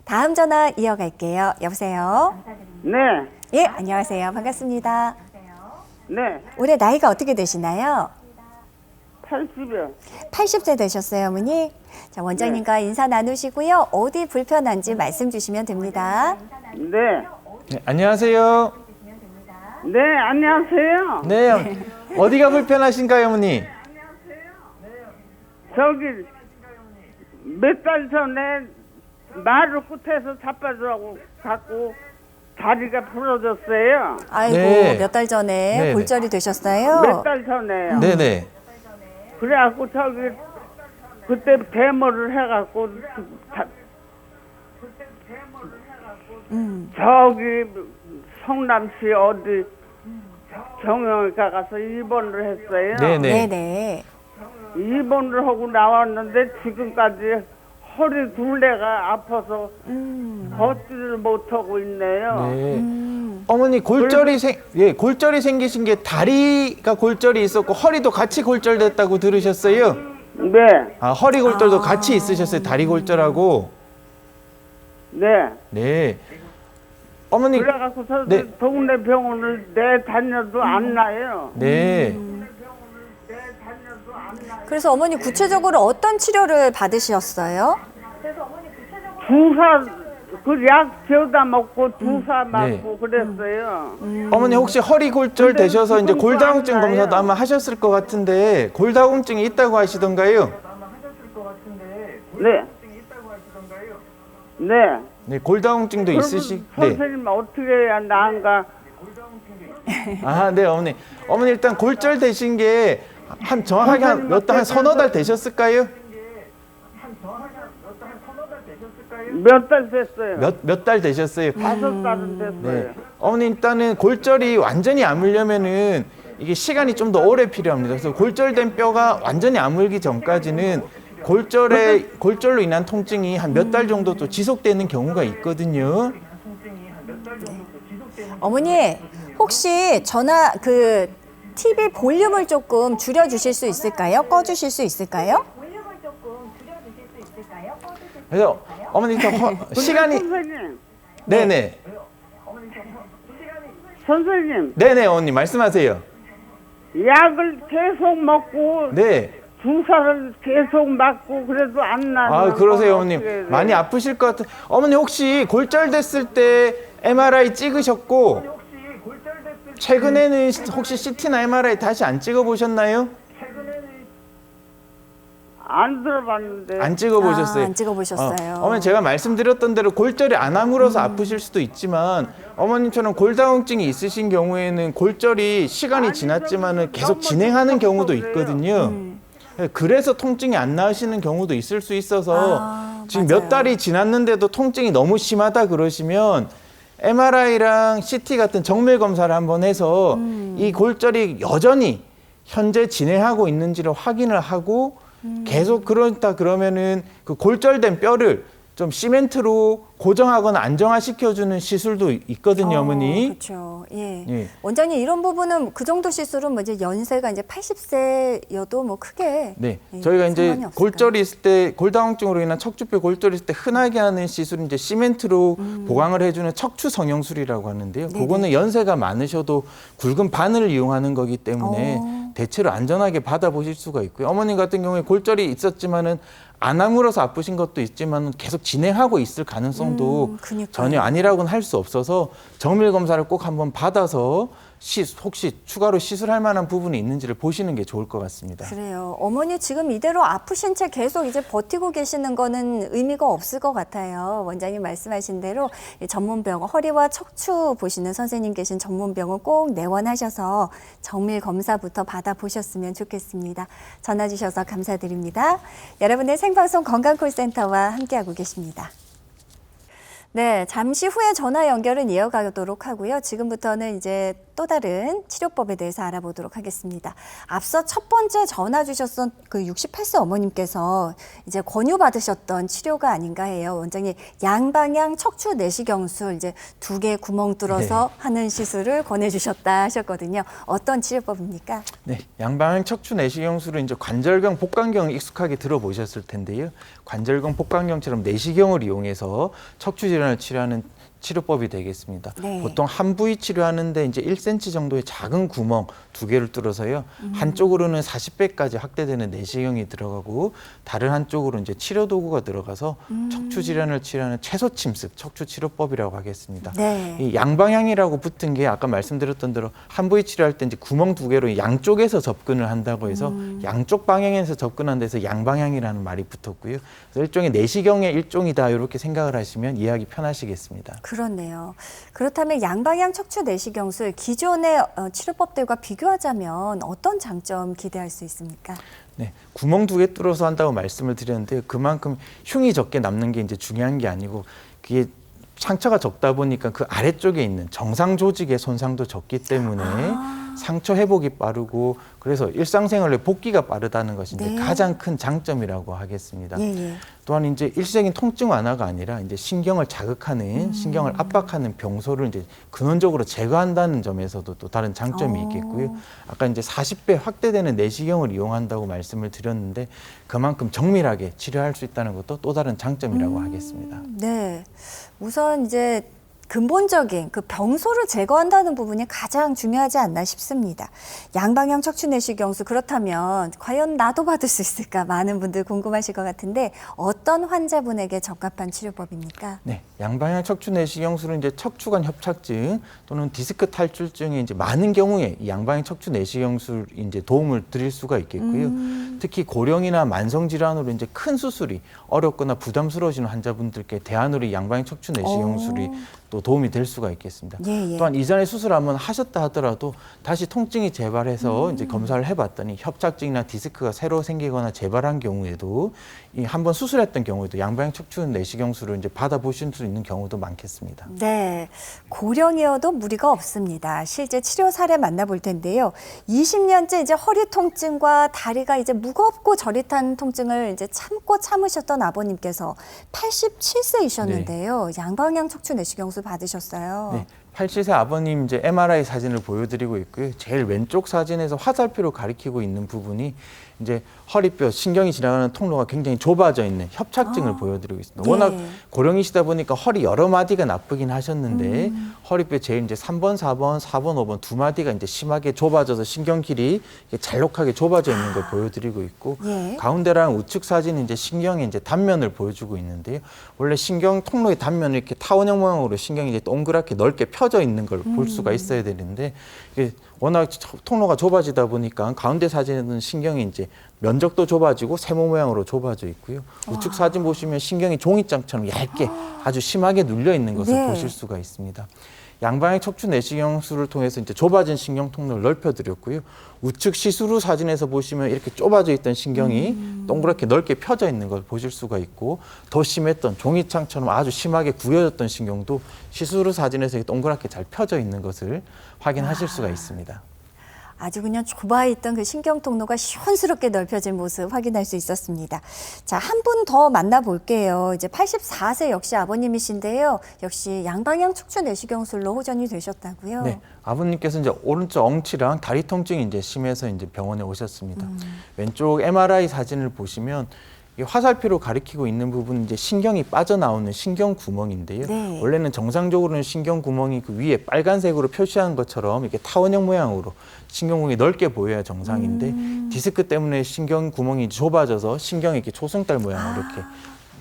다음 전화 이어갈게요. 여보세요? 네, 예, 안녕하세요. 반갑습니다. 네, 올해 나이가 어떻게 되시나요? 80여. 80세 되셨어요, 어머니? 자, 원장님과 인사 나누시고요. 어디 불편한지 말씀 주시면 됩니다. 네, 네, 안녕하세요. 네, 안녕하세요. 네, 어디가 불편하신가요, 어머니? 저기 몇 달 전에 마루 끝에서 자빠져갖고 갖고 다리가 부러졌어요. 아이고, 네. 몇 달 전에 네네. 골절이 되셨어요? 몇 달 전에요. 네네. 그래갖고 저기 그때 데모를 해갖고 저기 성남시 어디 정형외과 가서 입원을 했어요. 네네. 네네. 입원을 하고 나왔는데 지금까지 허리 둘레가 아파서 걷지를 못하고 있네요. 네. 어머니 골절이 생기신 게 다리가 골절이 있었고 허리도 같이 골절됐다고 들으셨어요? 네, 아, 허리 골절도 같이 있으셨어요. 다리 골절하고. 네. 네. 어머니. 그래갖고 저 네. 동네 병원을 내 다녀도 안 나요. 네. 그래서 어머니 구체적으로 어떤 치료를 받으셨어요? 주사 그 약 지어다 먹고 주사 맞고 그랬어요. 어머니 혹시 허리 골절 근데 되셔서 이제 지금도 골다공증 안 나요. 검사도 아마 하셨을 것 같은데 골다공증이 있다고 하시던가요? 네. 네. 네, 골다공증도 있으시. 네. 선생님 어떻게 해야 나은가? 아, 네, 어머니. 어머니 일단 골절 되신 게 한 정확하게 한 몇 달, 한 서너 달 되셨을까요? 몇 달 됐어요. 몇 달 되셨어요? 5달은 됐어요. 네. 어머니 일단은 골절이 완전히 아물려면은 이게 시간이 좀 더 오래 필요합니다. 그래서 골절된 뼈가 완전히 아물기 전까지는 골절로 인한 통증이 한 몇 달 정도 또 지속되는 경우가 있거든요. 어머니, 혹시 전화 TV 볼륨을 조금 줄여주실 수 있을까요? 꺼주실 수 있을까요? 그래서 어머니 시간이 선생님, 네네 선생님, 네네 어머니 말씀하세요. 약을 계속 먹고 네. 주사를 계속 맞고 그래도 안 나요. 아, 그러세요, 어떻게 어머님. 해야 많이 돼요? 아프실 것 같은. 어머니 혹시 골절됐을 때 MRI 찍으셨고 최근에는 혹시 CT나 MRI 다시 안 찍어 보셨나요? 안 들어봤는데. 안 찍어 보셨어요. 안 찍어보셨어요. 어머니 제가 말씀드렸던 대로 골절이 안 아물어서 아프실 수도 있지만 어머님처럼 골다공증이 있으신 경우에는 골절이 시간이 지났지만은 계속 진행하는 경우도 있거든요. 그래서 통증이 안 나으시는 경우도 있을 수 있어서 지금 맞아요. 몇 달이 지났는데도 통증이 너무 심하다 그러시면 MRI랑 CT 같은 정밀 검사를 한번 해서 이 골절이 여전히 현재 진행하고 있는지를 확인을 하고 계속 그렇다 그러면은 그 골절된 뼈를 좀 시멘트로 고정하거나 안정화시켜주는 시술도 있거든요, 어머니. 그렇죠. 예. 예. 원장님 이런 부분은 그 정도 시술은 뭐 이제 연세가 이제 80세여도 뭐 크게 네, 예, 저희가 이제 상관이 없을까요? 골절이 있을 때 골다공증으로 인한 척추뼈 골절이 있을 때 흔하게 하는 시술은 이제 시멘트로 보강을 해주는 척추 성형술이라고 하는데요. 네네. 그거는 연세가 많으셔도 굵은 바늘을 이용하는 거기 때문에 대체로 안전하게 받아보실 수가 있고요. 어머님 같은 경우에 골절이 있었지만은 안 아물어서 아프신 것도 있지만 계속 진행하고 있을 가능성도 그러니까요. 전혀 아니라고는 할 수 없어서 정밀 검사를 꼭 한번 받아서 혹시 추가로 시술할 만한 부분이 있는지를 보시는 게 좋을 것 같습니다. 그래요. 어머니 지금 이대로 아프신 채 계속 이제 버티고 계시는 거는 의미가 없을 것 같아요. 원장님 말씀하신 대로 이 전문병원, 허리와 척추 보시는 선생님 계신 전문병원 꼭 내원하셔서 정밀 검사부터 받아보셨으면 좋겠습니다. 전화 주셔서 감사드립니다. 여러분의 생방송 건강콜센터와 함께하고 계십니다. 네, 잠시 후에 전화 연결은 이어가도록 하고요. 지금부터는 이제 또 다른 치료법에 대해서 알아보도록 하겠습니다. 앞서 첫 번째 전화 주셨던 그 68세 어머님께서 이제 권유받으셨던 치료가 아닌가 해요. 원장님, 양방향 척추 내시경술 이제 2개 구멍 뚫어서 하는 시술을 권해주셨다 하셨거든요. 어떤 치료법입니까? 네, 양방향 척추 내시경술은 이제 관절경, 복강경을 익숙하게 들어보셨을 텐데요. 관절경, 복강경처럼 내시경을 이용해서 척추 질환을 치료하는 치료법이 되겠습니다. 네. 보통 한 부위 치료하는데 이제 1cm 정도의 작은 구멍 2개를 뚫어서요. 한쪽으로는 40배까지 확대되는 내시경이 들어가고 다른 한쪽으로 이제 치료 도구가 들어가서 척추 질환을 치료하는 최소 침습 척추 치료법이라고 하겠습니다. 네. 이 양방향이라고 붙은 게 아까 말씀드렸던 대로 한 부위 치료할 때 이제 구멍 2개로 양쪽에서 접근을 한다고 해서 양쪽 방향에서 접근한 데서 양방향이라는 말이 붙었고요. 그래서 일종의 내시경의 일종이다 이렇게 생각을 하시면 이해하기 편하시겠습니다. 그렇네요. 그렇다면 양방향 척추 내시경술 기존의 치료법들과 비교하자면 어떤 장점 기대할 수 있습니까? 네, 구멍 2개 뚫어서 한다고 말씀을 드렸는데 그만큼 흉이 적게 남는 게 이제 중요한 게 아니고 그게 상처가 적다 보니까 그 아래쪽에 있는 정상 조직의 손상도 적기 때문에 상처 회복이 빠르고 그래서 일상생활에 복귀가 빠르다는 것이 이제 네. 가장 큰 장점이라고 하겠습니다. 예. 또한 이제 일시적인 통증 완화가 아니라 이제 신경을 자극하는 신경을 압박하는 병소를 이제 근원적으로 제거한다는 점에서도 또 다른 장점이 있겠고요. 아까 이제 40배 확대되는 내시경을 이용한다고 말씀을 드렸는데 그만큼 정밀하게 치료할 수 있다는 것도 또 다른 장점이라고 하겠습니다. 네. 우선 이제 근본적인 그 병소를 제거한다는 부분이 가장 중요하지 않나 싶습니다. 양방향 척추 내시경술 그렇다면 과연 나도 받을 수 있을까 많은 분들 궁금하실 것 같은데 어떤 환자분에게 적합한 치료법입니까? 네, 양방향 척추 내시경술은 이제 척추관 협착증 또는 디스크 탈출증이 이제 많은 경우에 이 양방향 척추 내시경술이 이제 도움을 드릴 수가 있겠고요. 특히 고령이나 만성 질환으로 이제 큰 수술이 어렵거나 부담스러우신 환자분들께 대안으로 이 양방향 척추 내시경술이 또 도움이 될 수가 있겠습니다. 예. 또한 이전에 수술 한번 하셨다 하더라도 다시 통증이 재발해서 이제 검사를 해봤더니 협착증이나 디스크가 새로 생기거나 재발한 경우에도 이 한번 수술했던 경우에도 양방향 척추 내시경술을 이제 받아보실 수 있는 경우도 많겠습니다. 네, 고령이어도 무리가 없습니다. 실제 치료 사례 만나볼 텐데요. 20년째 이제 허리 통증과 다리가 이제 무겁고 저릿한 통증을 이제 참으셨던 아버님께서 87세이셨는데요. 양방향 척추 내시경술 받으셨어요. 네, 87세 아버님 이제 MRI 사진을 보여드리고 있고요. 제일 왼쪽 사진에서 화살표로 가리키고 있는 부분이 이제 허리뼈 신경이 지나가는 통로가 굉장히 좁아져 있는 협착증을 보여드리고 있습니다. 네. 워낙 고령이시다 보니까 허리 여러 마디가 나쁘긴 하셨는데 허리뼈 제일 이제 3번, 4번, 4번, 5번 2마디가 이제 심하게 좁아져서 신경길이 잘록하게 좁아져 있는 걸 보여드리고 있고 예. 가운데랑 우측 사진은 이제 신경의 이제 단면을 보여주고 있는데요. 원래 신경 통로의 단면을 이렇게 타원형 모양으로 신경이 이제 동그랗게 넓게 펴져 있는 걸 볼 수가 있어야 되는데 이게 워낙 통로가 좁아지다 보니까 가운데 사진에는 신경이 이제 면적도 좁아지고 세모 모양으로 좁아져 있고요. 우측 사진 보시면 신경이 종이장처럼 얇게 아주 심하게 눌려 있는 것을 네. 보실 수가 있습니다. 양방향 척추 내시경술을 통해서 이제 좁아진 신경 통로를 넓혀드렸고요. 우측 시술 후 사진에서 보시면 이렇게 좁아져 있던 신경이 동그랗게 넓게 펴져 있는 걸 보실 수가 있고 더 심했던 종이창처럼 아주 심하게 구겨졌던 신경도 시술 후 사진에서 동그랗게 잘 펴져 있는 것을 확인하실 수가 있습니다. 아주 그냥 좁아있던 그 신경 통로가 시원스럽게 넓혀진 모습 확인할 수 있었습니다. 자, 한 분 더 만나볼게요. 이제 84세 역시 아버님이신데요. 역시 양방향 척추 내시경술로 호전이 되셨다고요? 네, 아버님께서 이제 오른쪽 엉치랑 다리 통증이 이제 심해서 이제 병원에 오셨습니다. 왼쪽 MRI 사진을 보시면 이 화살표로 가리키고 있는 부분은 이제 신경이 빠져나오는 신경 구멍인데요. 네. 원래는 정상적으로는 신경 구멍이 그 위에 빨간색으로 표시한 것처럼 이렇게 타원형 모양으로 신경 구멍이 넓게 보여야 정상인데 디스크 때문에 신경 구멍이 좁아져서 신경이 이렇게 초승달 모양으로 이렇게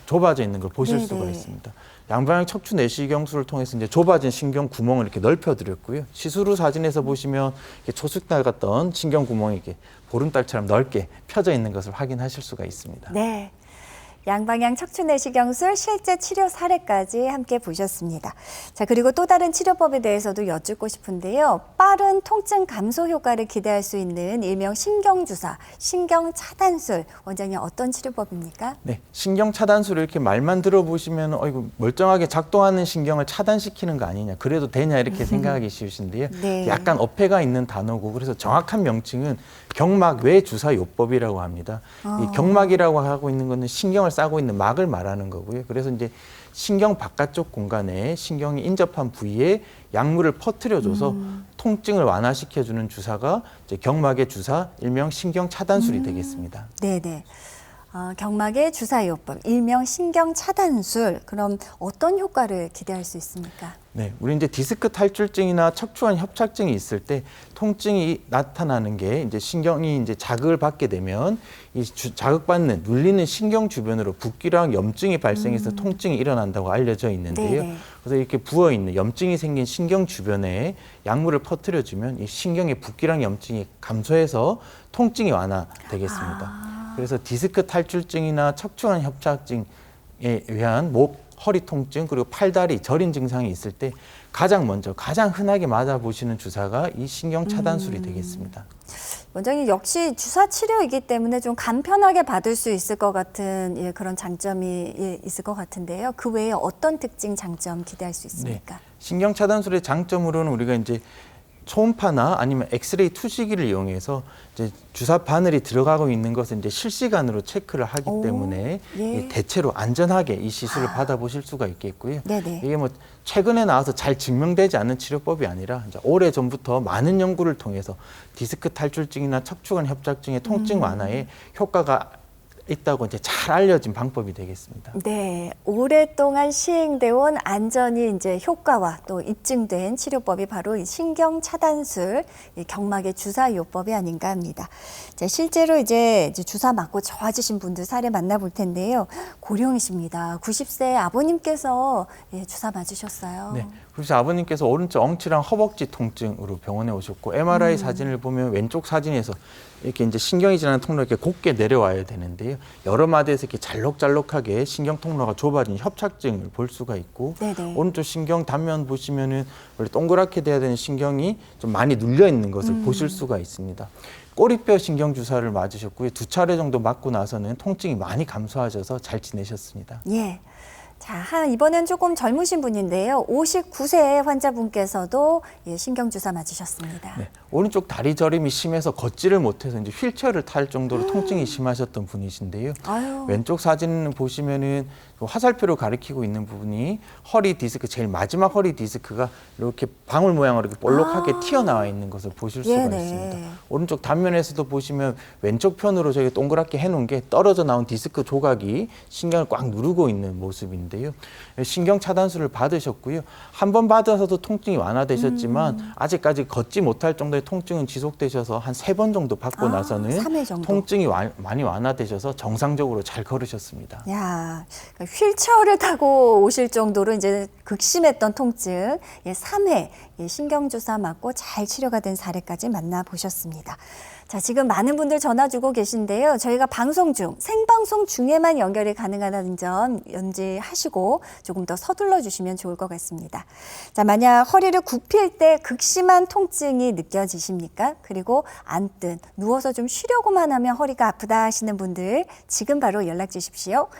좁아져 있는 걸 보실 네네. 수가 있습니다. 양방향 척추 내시경술을 통해서 이제 좁아진 신경 구멍을 이렇게 넓혀드렸고요. 시술 후 사진에서 보시면 이렇게 초승달 같던 신경 구멍이 이렇게 보름달처럼 넓게 펴져 있는 것을 확인하실 수가 있습니다. 네. 양방향 척추내시경술 실제 치료 사례까지 함께 보셨습니다. 자, 그리고 또 다른 치료법에 대해서도 여쭙고 싶은데요. 빠른 통증 감소 효과를 기대할 수 있는 일명 신경주사, 신경차단술. 원장님 어떤 치료법입니까? 네, 신경 차단술을 이렇게 말만 들어보시면 이거 멀쩡하게 작동하는 신경을 차단시키는 거 아니냐, 그래도 되냐 이렇게 생각하기 쉬우신데요. 네. 약간 어폐가 있는 단어고, 그래서 정확한 명칭은 경막외 주사요법이라고 합니다. 이 경막이라고 하고 있는 거는 신경을 싸고 있는 막을 말하는 거고요. 그래서 이제 신경 바깥쪽 공간에 신경이 인접한 부위에 약물을 퍼뜨려줘서 통증을 완화시켜주는 주사가 이제 경막의 주사, 일명 신경 차단술이 되겠습니다. 네네. 경막의 주사요법, 일명 신경차단술. 그럼 어떤 효과를 기대할 수 있습니까? 네, 우리 이제 디스크 탈출증이나 척추관 협착증이 있을 때 통증이 나타나는 게 이제 신경이 이제 자극을 받게 되면 이 자극받는 눌리는 신경 주변으로 붓기랑 염증이 발생해서 통증이 일어난다고 알려져 있는데요. 네네. 그래서 이렇게 부어 있는 염증이 생긴 신경 주변에 약물을 퍼뜨려주면 이 신경의 붓기랑 염증이 감소해서 통증이 완화되겠습니다. 그래서 디스크 탈출증이나 척추관 협착증에 의한 목, 허리 통증, 그리고 팔다리 저린 증상이 있을 때 가장 먼저 가장 흔하게 맞아보시는 주사가 이 신경 차단술이 되겠습니다. 원장님 역시 주사 치료이기 때문에 좀 간편하게 받을 수 있을 것 같은 그런 장점이 있을 것 같은데요. 그 외에 어떤 특징, 장점 기대할 수 있습니까? 네, 신경 차단술의 장점으로는 우리가 이제 초음파나 아니면 엑스레이 투시기를 이용해서 이제 주사 바늘이 들어가고 있는 것을 이제 실시간으로 체크를 하기 때문에 예. 대체로 안전하게 이 시술을 받아보실 수가 있겠고요. 네네. 이게 뭐 최근에 나와서 잘 증명되지 않은 치료법이 아니라 이제 오래 전부터 많은 연구를 통해서 디스크 탈출증이나 척추관 협착증의 통증 완화에 효과가 있다고 이제 잘 알려진 방법이 되겠습니다. 네, 오랫동안 시행되어 온 안전이 이제 효과와 또 입증된 치료법이 바로 이 신경 차단술, 이 경막의 주사요법이 아닌가 합니다. 자, 실제로 이제 주사 맞고 좋아지신 분들 사례 만나볼 텐데요. 고령이십니다. 90세 아버님께서 주사 맞으셨어요. 네, 그래서 아버님께서 오른쪽 엉치랑 허벅지 통증으로 병원에 오셨고 MRI 사진을 보면 왼쪽 사진에서 이렇게 이제 신경이 지나는 통로가 이렇게 곧게 내려와야 되는데요. 여러 마디에서 이렇게 잘록잘록하게 신경 통로가 좁아진 협착증을 볼 수가 있고, 네네. 오른쪽 신경 단면 보시면은 원래 동그랗게 돼야 되는 신경이 좀 많이 눌려 있는 것을 보실 수가 있습니다. 꼬리뼈 신경 주사를 맞으셨고요. 2차례 정도 맞고 나서는 통증이 많이 감소하셔서 잘 지내셨습니다. 예. 자, 이번엔 조금 젊으신 분인데요. 59세 환자분께서도 신경주사 맞으셨습니다. 네, 오른쪽 다리 저림이 심해서 걷지를 못해서 이제 휠체어를 탈 정도로 통증이 심하셨던 분이신데요. 아유. 왼쪽 사진 보시면은 화살표로 가리키고 있는 부분이 허리 디스크, 제일 마지막 허리 디스크가 이렇게 방울 모양으로 이렇게 볼록하게 튀어나와 있는 것을 보실 수가 네네. 있습니다. 오른쪽 단면에서도 보시면 왼쪽 편으로 저기 동그랗게 해놓은 게 떨어져 나온 디스크 조각이 신경을 꽉 누르고 있는 모습인데요. 신경 차단술을 받으셨고요. 한 번 받아서도 통증이 완화되셨지만 아직까지 걷지 못할 정도의 통증은 지속되셔서 한 3번 정도 받고 나서는 3회 정도. 통증이 많이 완화되셔서 정상적으로 잘 걸으셨습니다. 야, 휠체어를 타고 오실 정도로 이제 극심했던 통증, 3회 신경주사 맞고 잘 치료가 된 사례까지 만나보셨습니다. 자, 지금 많은 분들 전화 주고 계신데요. 저희가 방송 중, 생방송 중에만 연결이 가능하다는 점 염지하시고 조금 더 서둘러 주시면 좋을 것 같습니다. 자, 만약 허리를 굽힐 때 극심한 통증이 느껴지십니까? 그리고 앉든 누워서 좀 쉬려고만 하면 허리가 아프다 하시는 분들 지금 바로 연락 주십시오.